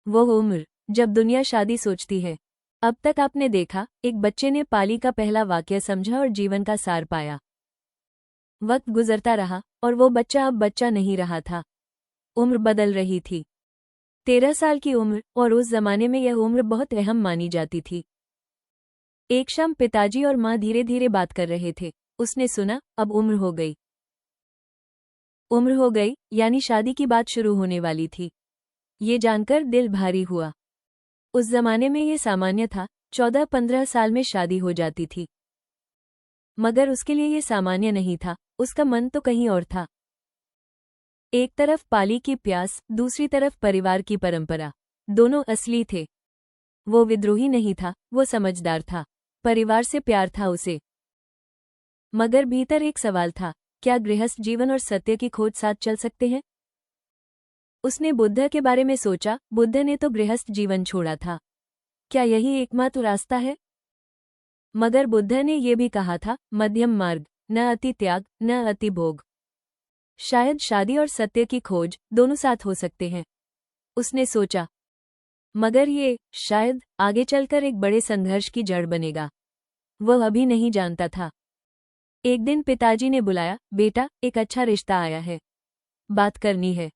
वो उम्र जब दुनिया शादी सोचती है। अब तक आपने देखा, एक बच्चे ने पाली का पहला वाक्य समझा और जीवन का सार पाया। वक्त गुजरता रहा और वो बच्चा अब बच्चा नहीं रहा था। उम्र बदल रही थी। 13 साल की उम्र, और उस जमाने में यह उम्र बहुत अहम मानी जाती थी। एक शाम पिताजी और माँ धीरे धीरे बात कर रहे थे। उसने सुना, अब उम्र हो गई। उम्र हो गई यानी शादी की बात शुरू होने वाली थी। ये जानकर दिल भारी हुआ। उस जमाने में ये सामान्य था, 14-15 साल में शादी हो जाती थी। मगर उसके लिए ये सामान्य नहीं था, उसका मन तो कहीं और था। एक तरफ पाली की प्यास, दूसरी तरफ परिवार की परंपरा। दोनों असली थे। वो विद्रोही नहीं था, वो समझदार था। परिवार से प्यार था उसे। मगर भीतर एक सवाल था, क्या गृहस्थ जीवन और सत्य की खोज साथ चल सकते हैं? उसने बुद्ध के बारे में सोचा। बुद्ध ने तो गृहस्थ जीवन छोड़ा था। क्या यही एकमात्र रास्ता है? मगर बुद्ध ने यह भी कहा था, मध्यम मार्ग, न अति त्याग न अति भोग। शायद शादी और सत्य की खोज दोनों साथ हो सकते हैं, उसने सोचा। मगर ये शायद आगे चलकर एक बड़े संघर्ष की जड़ बनेगा। वह अभी नहीं जानता था। एक दिन पिताजी ने बुलाया, बेटा, एक अच्छा रिश्ता आया है, बात करनी है।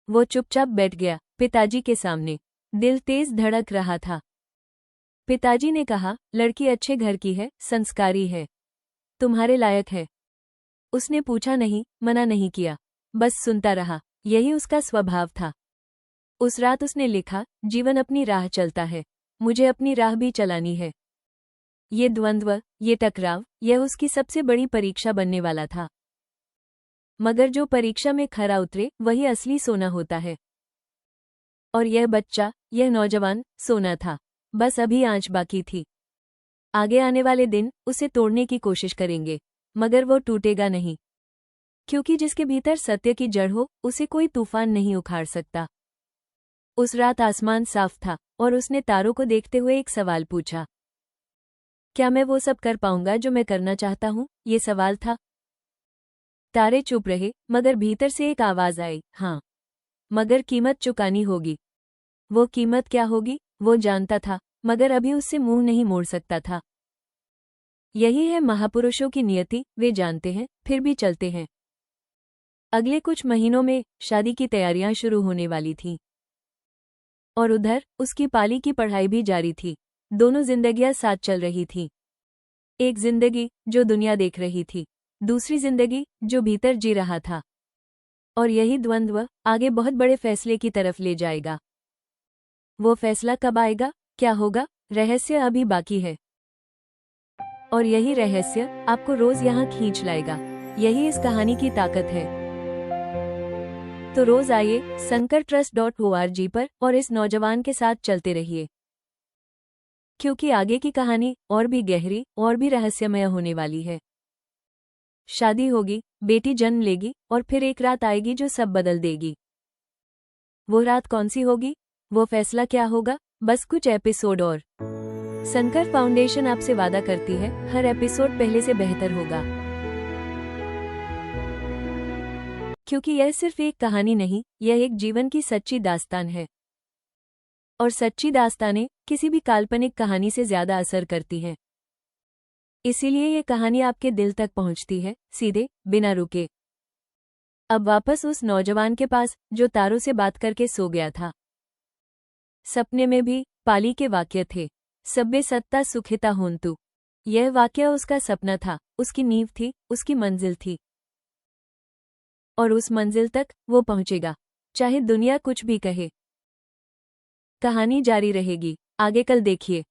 वो चुपचाप बैठ गया पिताजी के सामने। दिल तेज धड़क रहा था। पिताजी ने कहा, लड़की अच्छे घर की है, संस्कारी है, तुम्हारे लायक है। उसने पूछा नहीं, मना नहीं किया, बस सुनता रहा। यही उसका स्वभाव था। उस रात उसने लिखा, जीवन अपनी राह चलता है, मुझे अपनी राह भी चलानी है। ये द्वंद्व, ये टकराव, यह उसकी सबसे बड़ी परीक्षा बनने वाला था। मगर जो परीक्षा में खरा उतरे वही असली सोना होता है। और यह बच्चा, यह नौजवान, सोना था। बस अभी आंच बाकी थी। आगे आने वाले दिन उसे तोड़ने की कोशिश करेंगे, मगर वो टूटेगा नहीं, क्योंकि जिसके भीतर सत्य की जड़ हो उसे कोई तूफान नहीं उखाड़ सकता। उस रात आसमान साफ था और उसने तारों को देखते हुए एक सवाल पूछा, क्या मैं वो सब कर पाऊंगा जो मैं करना चाहता हूँ? ये सवाल था। तारे चुप रहे, मगर भीतर से एक आवाज आई, हाँ, मगर कीमत चुकानी होगी। वो कीमत क्या होगी, वो जानता था, मगर अभी उससे मुंह नहीं मोड़ सकता था। यही है महापुरुषों की नियति, वे जानते हैं, फिर भी चलते हैं। अगले कुछ महीनों में शादी की तैयारियां शुरू होने वाली थीं। और उधर उसकी पाली की पढ़ाई भी जारी थी। दोनों जिंदगियां साथ चल रही थीं। एक जिंदगी जो दुनिया देख रही थी, दूसरी जिंदगी जो भीतर जी रहा था। और यही द्वंद्व आगे बहुत बड़े फैसले की तरफ ले जाएगा। वो फैसला कब आएगा, क्या होगा, रहस्य अभी बाकी है। और यही रहस्य आपको रोज यहाँ खींच लाएगा। यही इस कहानी की ताकत है। तो रोज आइए sankartrust.org पर और इस नौजवान के साथ चलते रहिए, क्योंकि आगे की कहानी और भी गहरी और भी रहस्यमय होने वाली है। शादी होगी, बेटी जन्म लेगी और फिर एक रात आएगी जो सब बदल देगी। वो रात कौन सी होगी, वो फैसला क्या होगा? बस कुछ एपिसोड और। संकर फाउंडेशन आपसे वादा करती है, हर एपिसोड पहले से बेहतर होगा। क्योंकि यह सिर्फ एक कहानी नहीं, यह एक जीवन की सच्ची दास्तान है। और सच्ची दास्तानें किसी भी काल्पनिक कहानी से ज्यादा असर करती हैं। इसीलिए ये कहानी आपके दिल तक पहुंचती है, सीधे, बिना रुके। अब वापस उस नौजवान के पास जो तारों से बात करके सो गया था। सपने में भी पाली के वाक्य थे, सब्बे सत्ता सुखिता होन्तु। यह वाक्य उसका सपना था, उसकी नींव थी, उसकी मंजिल थी। और उस मंजिल तक वो पहुंचेगा, चाहे दुनिया कुछ भी कहे। कहानी जारी रहेगी, आगे कल देखिए।